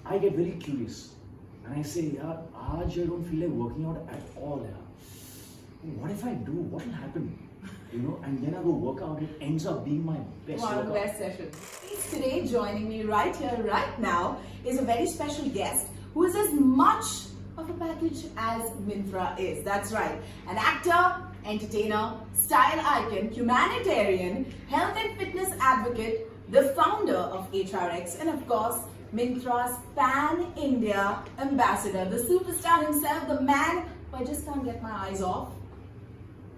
I get very curious and I say, yeah, Aaj I don't feel like working out at all. Yeah. What if I do? What will happen? You know, and then I go work out. It ends up being my best One of the workout. best sessions. Today, joining me right here, right now, is a very special guest who is as much of a package as Myntra is. That's right. An actor, entertainer, style icon, humanitarian, health and fitness advocate, the founder of HRX, and of course, Myntra's pan-India ambassador, the superstar himself, the man who I just can't get my eyes off.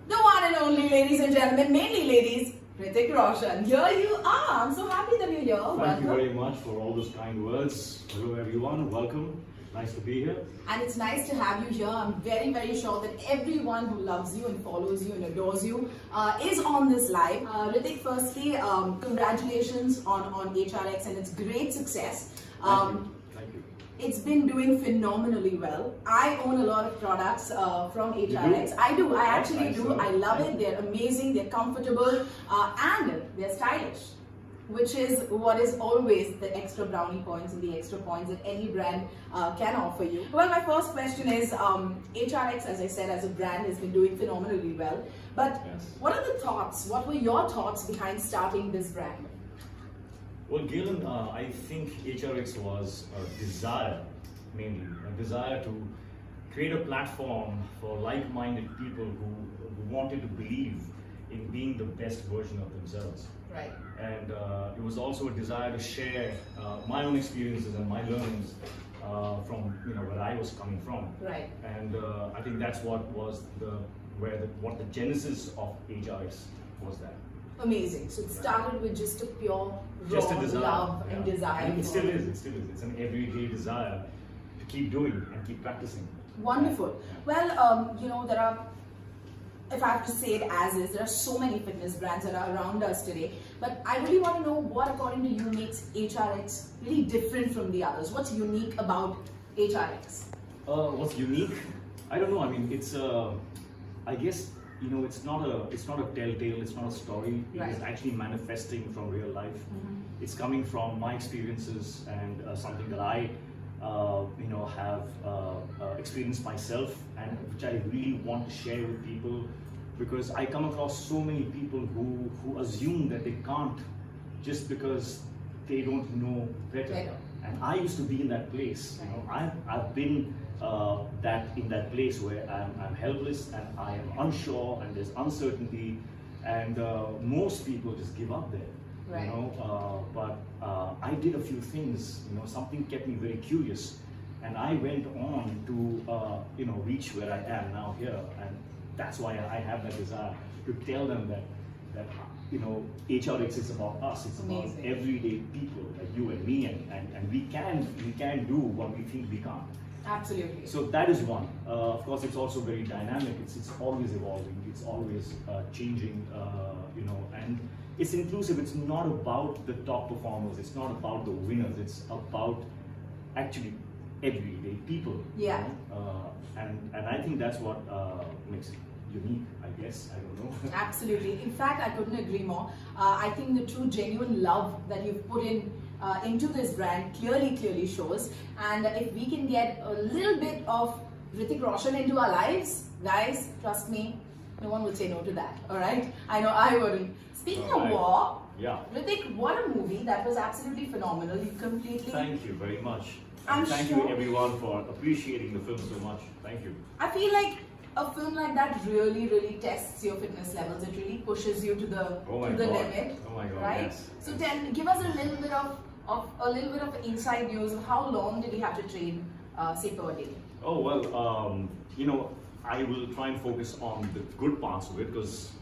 The one and only, ladies and gentlemen, mainly ladies, Hrithik Roshan. Here you are. I'm so happy that you're here. Thank you very much for all those kind words. Hello everyone, welcome. Nice to be here. And it's nice to have you here. I'm very, very sure that everyone who loves you and follows you and adores you is on this live. Hrithik, firstly, congratulations on HRX and its great success. Thank you. It's been doing phenomenally well. I own a lot of products from HRX. I do. I actually do. I love it. They're amazing. They're comfortable and they're stylish, which is what is always the extra brownie points and the extra points that any brand can offer you. Well, my first question is, HRX, as I said, as a brand has been doing phenomenally well. But what are the thoughts? What were your thoughts behind starting this brand? Well, Gaelyn, I think HRX was a desire, mainly a desire to create a platform for like-minded people who wanted to believe in being the best version of themselves. Right. And it was also a desire to share my own experiences and my learnings from where I was coming from. Right. And I think that's what was what the genesis of HRX was. That. Amazing. So it started with just a pure raw love and desire. And it still is. It's an everyday desire to keep doing and keep practicing. Wonderful. Yeah. Well, there are, if I have to say it as is, there are so many fitness brands that are around us today. But I really want to know what, according to you, makes HRX really different from the others. What's unique about HRX? What's unique? I don't know. I mean, it's I guess. It's not a telltale, it's not a story. Right. It's actually manifesting from real life. Mm-hmm. It's coming from my experiences and something that I have experienced myself, and which I really want to share with people, because I come across so many people who assume that they can't just because they don't know better. And I used to be in that place. I've been in that place where I'm helpless and I am unsure and there's uncertainty, and most people just give up there. Right. But I did a few things. Something kept me very curious, and I went on to reach where I am now here, and that's why I have that desire to tell them that HRX is about us. It's about everyday people like you and me, and we can do what we think we can't. Absolutely. So that is one. Of course, it's also very dynamic. It's always evolving. It's always changing. And it's inclusive. It's not about the top performers. It's not about the winners. It's about actually everyday people. Yeah. And I think that's what makes it unique, I guess. I don't know. Absolutely. In fact, I couldn't agree more. I think the true, genuine love that you've put into this brand clearly shows. And if we can get a little bit of Hrithik Roshan into our lives, guys, trust me, no one would say no to that. All right? I know I wouldn't. Speaking of war, Hrithik, what a movie. That was absolutely phenomenal. You completely... Thank you very much. Thank you everyone for appreciating the film so much. Thank you. I feel like a film like that really tests your fitness levels. It really pushes you to the limit. Oh my God! Right? Yes. So give us a little bit of inside news of how long did you have to train, say, per day? Oh well, I will try and focus on the good parts of it, because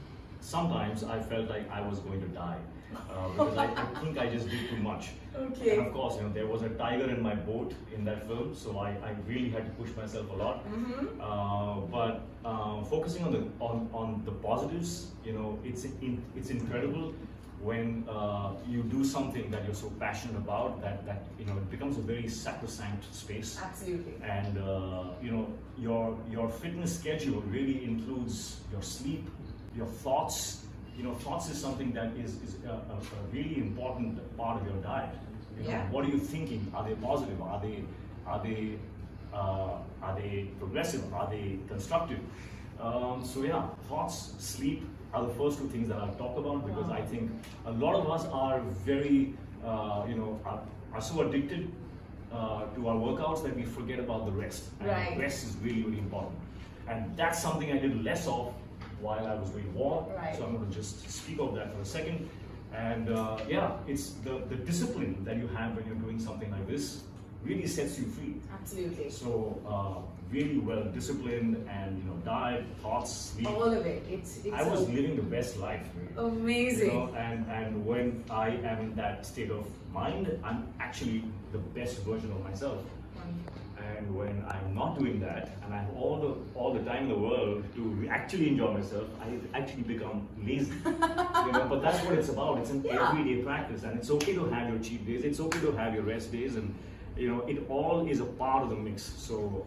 sometimes I felt like I was going to die. Because I think I just did too much. Okay. And of course, there was a tiger in my boat in that film, so I really had to push myself a lot. Mm-hmm. But focusing on the positives, it's incredible when you do something that you're so passionate about that it becomes a very sacrosanct space. Absolutely. And your fitness schedule really includes your sleep, your thoughts. Thoughts is something that is a really important part of your diet. You know, Yeah. what are you thinking? Are they positive? Are they progressive? Are they constructive? So yeah, thoughts, sleep are the first two things that I'll talk about, because I think a lot of us are very, are so addicted to our workouts that we forget about the rest. And Right. rest is really, really important. And that's something I did less of while I was doing war. Right. So I'm going to just speak of that for a second. And it's the discipline that you have when you're doing something like this really sets you free. Absolutely. So really well disciplined, and diet, thoughts, sleep. All of it. It's I was living the best life. Really. amazing. And when I am in that state of mind, I'm actually the best version of myself. And when I'm not doing that, and I have all the time in the world to actually enjoy myself, I actually become lazy. But that's what it's about. It's an everyday practice, and it's okay to have your cheat days. It's okay to have your rest days, and it all is a part of the mix. So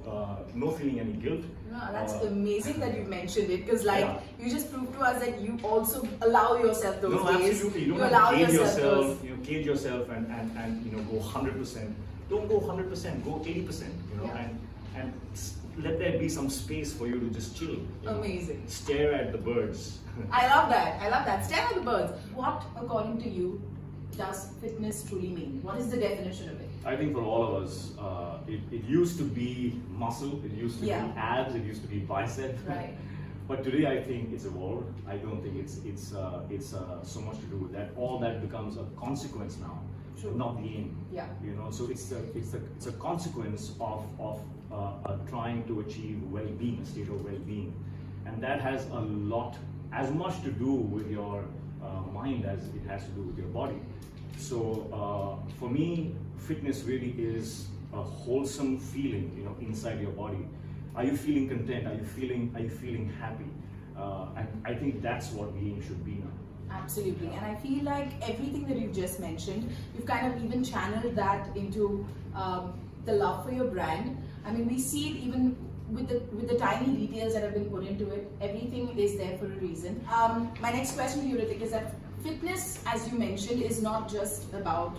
no feeling any guilt. No, that's amazing that you mentioned it, because you just proved to us that you also allow yourself those No, days. absolutely. You don't allow have to cage yourself yourself. Cage yourself and go 100%. Don't go 100%. Go 80%. And let there be some space for you to just chill. Amazing. Stare at the birds. I love that. Stare at the birds. What, according to you, does fitness truly mean? What is the definition of it? I think for all of us, it used to be muscle. It used to be abs. It used to be bicep. Right. But today I think it's evolved. I don't think it's so much to do with that. All that becomes a consequence now, not the aim. Yeah. So it's a consequence of trying to achieve well-being, a state of well-being, and that has as much to do with your mind as it has to do with your body. So for me, fitness really is a wholesome feeling, inside your body. Are you feeling content? Are you feeling happy? And I think that's what the aim should be now. Absolutely, and I feel like everything that you've just mentioned, you've kind of even channeled that into the love for your brand. I mean, we see it even with the tiny details that have been put into it. Everything is there for a reason. My next question to you, Hrithik, is that fitness, as you mentioned, is not just about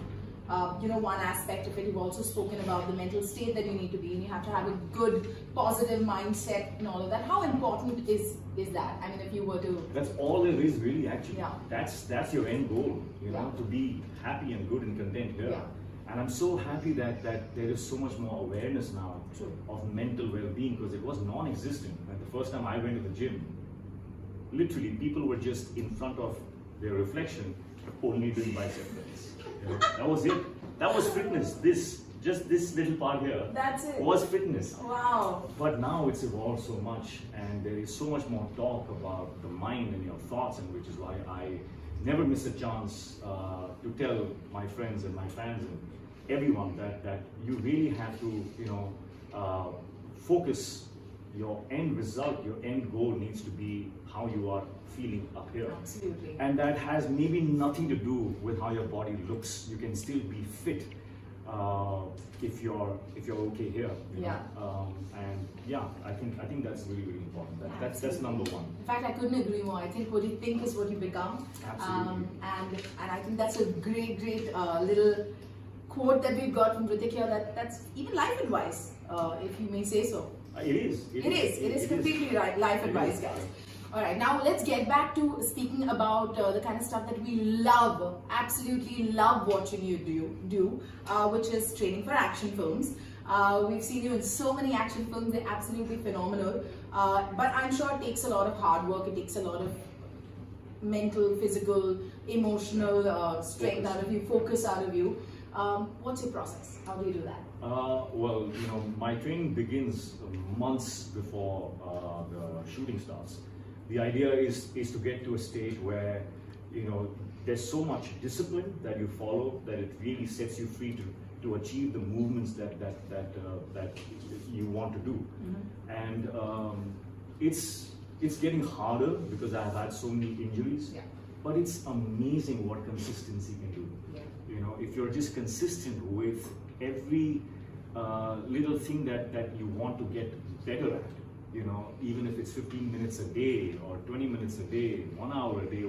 one aspect of it. You've also spoken about the mental state that you need to be in. You have to have a good, positive mindset and all of that. How important is that? I mean, if you were to... That's all there is, really, actually. Yeah. That's your end goal, to be happy and good and content here. Yeah. And I'm so happy that there is so much more awareness now of mental well-being, because it was non-existent. Like the first time I went to the gym, literally people were just in front of their reflection, only doing bicep curls. That was it. That was fitness. This little part here. That's it. Was fitness. Wow. But now it's evolved so much, and there is so much more talk about the mind and your thoughts, and which is why I never miss a chance to tell my friends and my fans and everyone that you really have to focus. Your end result, your end goal needs to be how you are feeling up here. Absolutely. And that has maybe nothing to do with how your body looks. You can still be fit if you're okay here. I think that's really, really important. That's number one. In fact, I couldn't agree more. I think what you think is what you become. Absolutely. And I think that's a great little quote that we've got from Hrithik here. That's even life advice, if you may say so. It is. It is completely right. Life advice, guys. All right, now let's get back to speaking about the kind of stuff that we love, absolutely love watching you do, which is training for action films. We've seen you in so many action films, they're absolutely phenomenal. But I'm sure it takes a lot of hard work, it takes a lot of mental, physical, emotional strength out of you, focus out of you. What's your process? How do you do that? Well, my training begins months before the shooting starts. The idea is to get to a stage where there's so much discipline that you follow that it really sets you free to achieve the movements that you want to do. Mm-hmm. And it's getting harder because I've had so many injuries. Yeah. But it's amazing what consistency can do. Yeah. If you're just consistent with every little thing that you want to get better at, even if it's 15 minutes a day or 20 minutes a day, 1 hour a day, or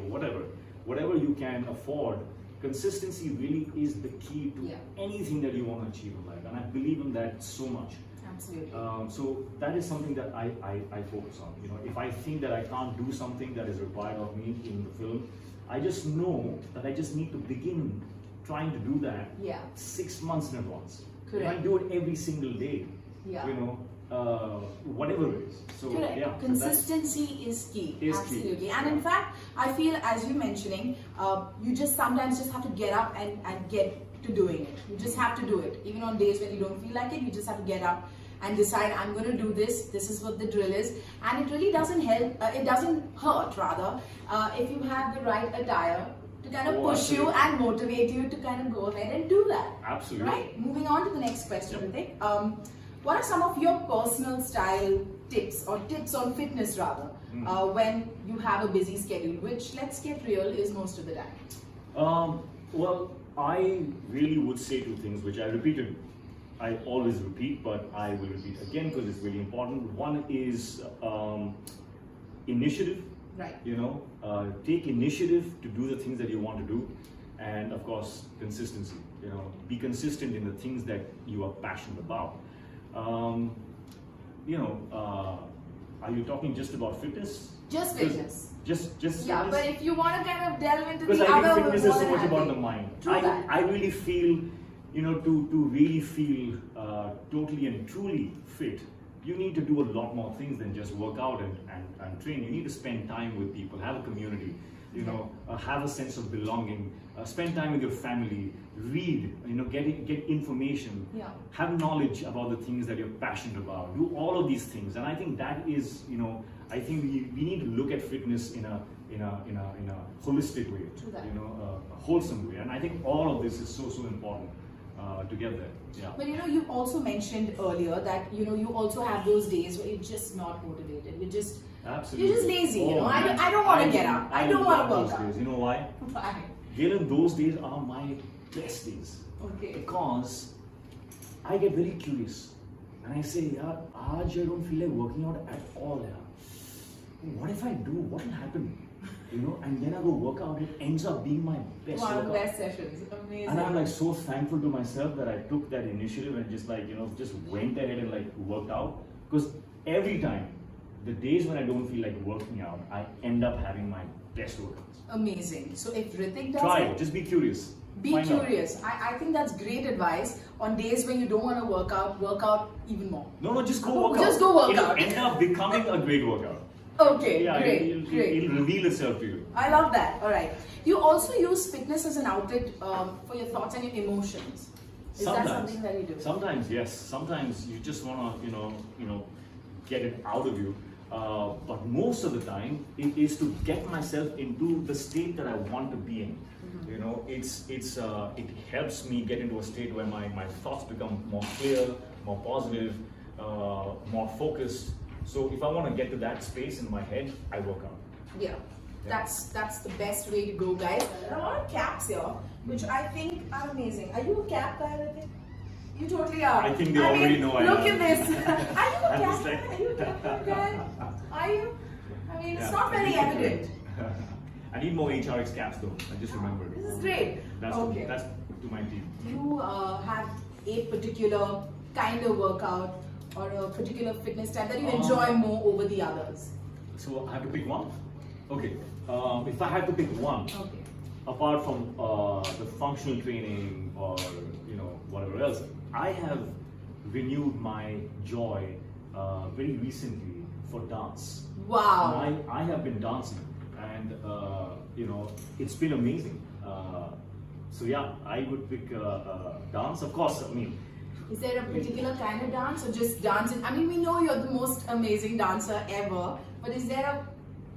whatever you can afford consistency really is the key to anything that you want to achieve in life, and I believe in that so much. Absolutely. So that is something that I focus on. You know, if I think that I can't do something that is required of me in the film, I just know that I just need to begin trying to do that 6 months in advance. Correct. If I do it every single day, you know, whatever it is. So correct. Consistency is key. Absolutely. Key. And in fact, I feel, as you're mentioning, you just sometimes just have to get up and get to doing it. You just have to do it. Even on days when you don't feel like it, you just have to get up and decide, I'm going to do this. This is what the drill is. And it really doesn't help. It doesn't hurt, rather, if you have the right attire to kind of push you and motivate you to kind of go ahead and do that. Absolutely. Right? Moving on to the next question, Hrithik. What are some of your personal style tips, or tips on fitness rather, when you have a busy schedule, which, let's get real, is most of the time? Well, I really would say two things, which I always repeat, but I will repeat again because it's really important. One is initiative. Right. You know, take initiative to do the things that you want to do, and of course, consistency. You know, be consistent in the things that you are passionate about. You know, are you talking just about fitness? Just fitness. Just yeah, fitness? But if you want to kind of delve into because the I other, think fitness is so much about the mind. I really feel, you know, to really feel totally and truly fit, you need to do a lot more things than just work out and train. You need to spend time with people, have a community, you know, have a sense of belonging, spend time with your family, read, you know, get information, have knowledge about the things that you're passionate about. Do all of these things, and I think that is, you know, I think we need to look at fitness in a holistic way, you know, a wholesome way, and I think all of this is so important to get there. Yeah. But you know, you also mentioned earlier that, you know, you also have those days where you're just not motivated. You're just lazy. You know, I don't want to get up. I don't want to work out. You know why? Why? Gaelyn, those days are my best days. Okay. Because I get very curious and I say, yaar, aaj I don't feel like working out at all. Yaar. What if I do? What will happen? You know, and then I go work out. It ends up being my best One workout. of the best sessions. Amazing. And I'm like so thankful to myself that I took that initiative and just like, you know, just went ahead and like worked out. Because every time, the days when I don't feel like working out, I end up having my best workouts. Amazing. So if Hrithik does Try it. Just be curious. Be curious. I think that's great advice. On days when you don't want to work out even more. No, just go work out. Just go work out. It'll end up becoming a great workout. Okay, yeah, great. It'll reveal itself to you. I love that. All right. You also use fitness as an outlet for your thoughts and your emotions. Is that something that you do? Sometimes, yes. Sometimes you just want to, you know, get it out of you. But most of the time, it is to get myself into the state that I want to be in. You know, it helps me get into a state where my thoughts become more clear, more positive, more focused. So if I want to get to that space in my head, I work out. Yeah. That's the best way to go, guys. There are a lot of caps here, which I think are amazing. Are you a cap guy, Hrithik? You totally are. I think they already know I am. Look at this. Are you a cap guy? Are you a cap guy? Are you? I mean, it's not very evident. I need more HRX caps though. I just remembered. This is great. That's to my team. Do you have a particular kind of workout or a particular fitness style that you enjoy more over the others? So I have to pick one? Okay. If I had to pick one, apart from the functional training or, you know, whatever else, I have renewed my joy very recently for dance. Wow. And I have been dancing, and you know, it's been amazing. So yeah, I would pick dance. Of course, I mean. Is there a particular kind of dance or just dancing? I mean, we know you're the most amazing dancer ever, but is there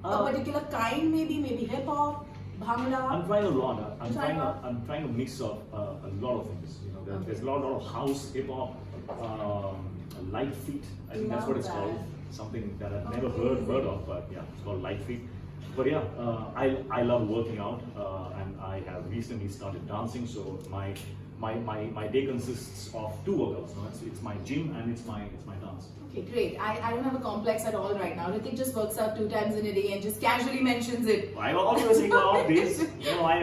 a particular kind, maybe hip hop, bhangra? I'm trying a lot. I'm trying to mix up a lot of things. You know, there's a lot of house, hip hop, light feet. I think that's what it's called. Something that I've never heard of, but yeah, it's called light feet. But yeah, I love working out, and I have recently started dancing. So my my day consists of 2 workouts. No? It's my gym and it's my dance. Okay, great. I don't have a complex at all right now. Hrithik just works out 2 times in a day and just casually mentions it. I always think about this. You know, I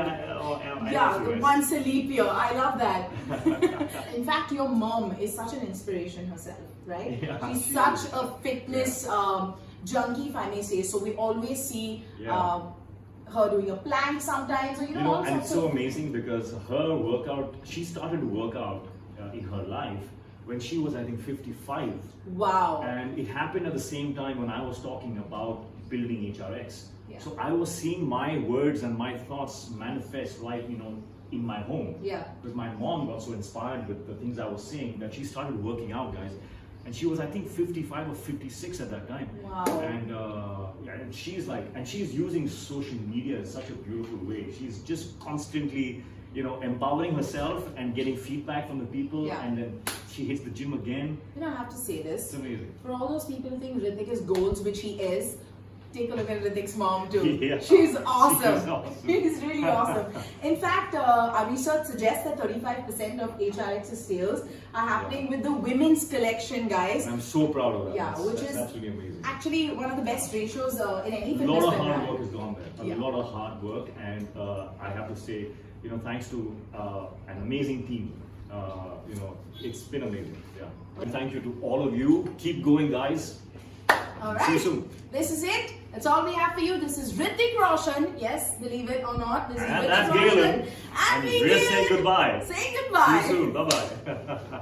Yeah, also, right? once a leap year. I love that. In fact, your mom is such an inspiration herself, right? Yeah, She's she such is. a fitness junkie, if I may say. So we always see Yeah. her doing a plank sometimes. Or, You know, all and it's sorts so of- amazing because her workout, she started to work out in her life when she was, I think, 55. Wow. And it happened at the same time when I was talking about building HRX. Yeah. So I was seeing my words and my thoughts manifest right, you know, in my home. Yeah. Because my mom got so inspired with the things I was saying that she started working out, guys. And she was, I think, 55 or 56 at that time. Wow. And and she's using social media in such a beautiful way. She's just constantly, you know, empowering herself and getting feedback from the people. Yeah. And then she hits the gym again. You know, I have to say this. It's amazing. For all those people who think Hrithik is goals, which he is, take a look at Hrithik's mom too. Yeah. She's awesome. She's awesome. She's really awesome. In fact, our research suggests that 35% of HRX's sales are happening with the women's collection, guys. I'm so proud of that. Yeah, which that's is absolutely amazing. Actually, one of the best ratios in any A fitness lot of brand. hard work has gone there. Yeah. A lot of hard work, and I have to say, you know, thanks to an amazing team. You know, it's been amazing. Yeah. And thank you to all of you. Keep going, guys. All See you right. soon. This is it. That's all we have for you. This is Hrithik Roshan. Yes, believe it or not. This is And Hrithik that's Roshan. Gaelyn. And We're saying goodbye. Saying goodbye. See you soon. Bye bye.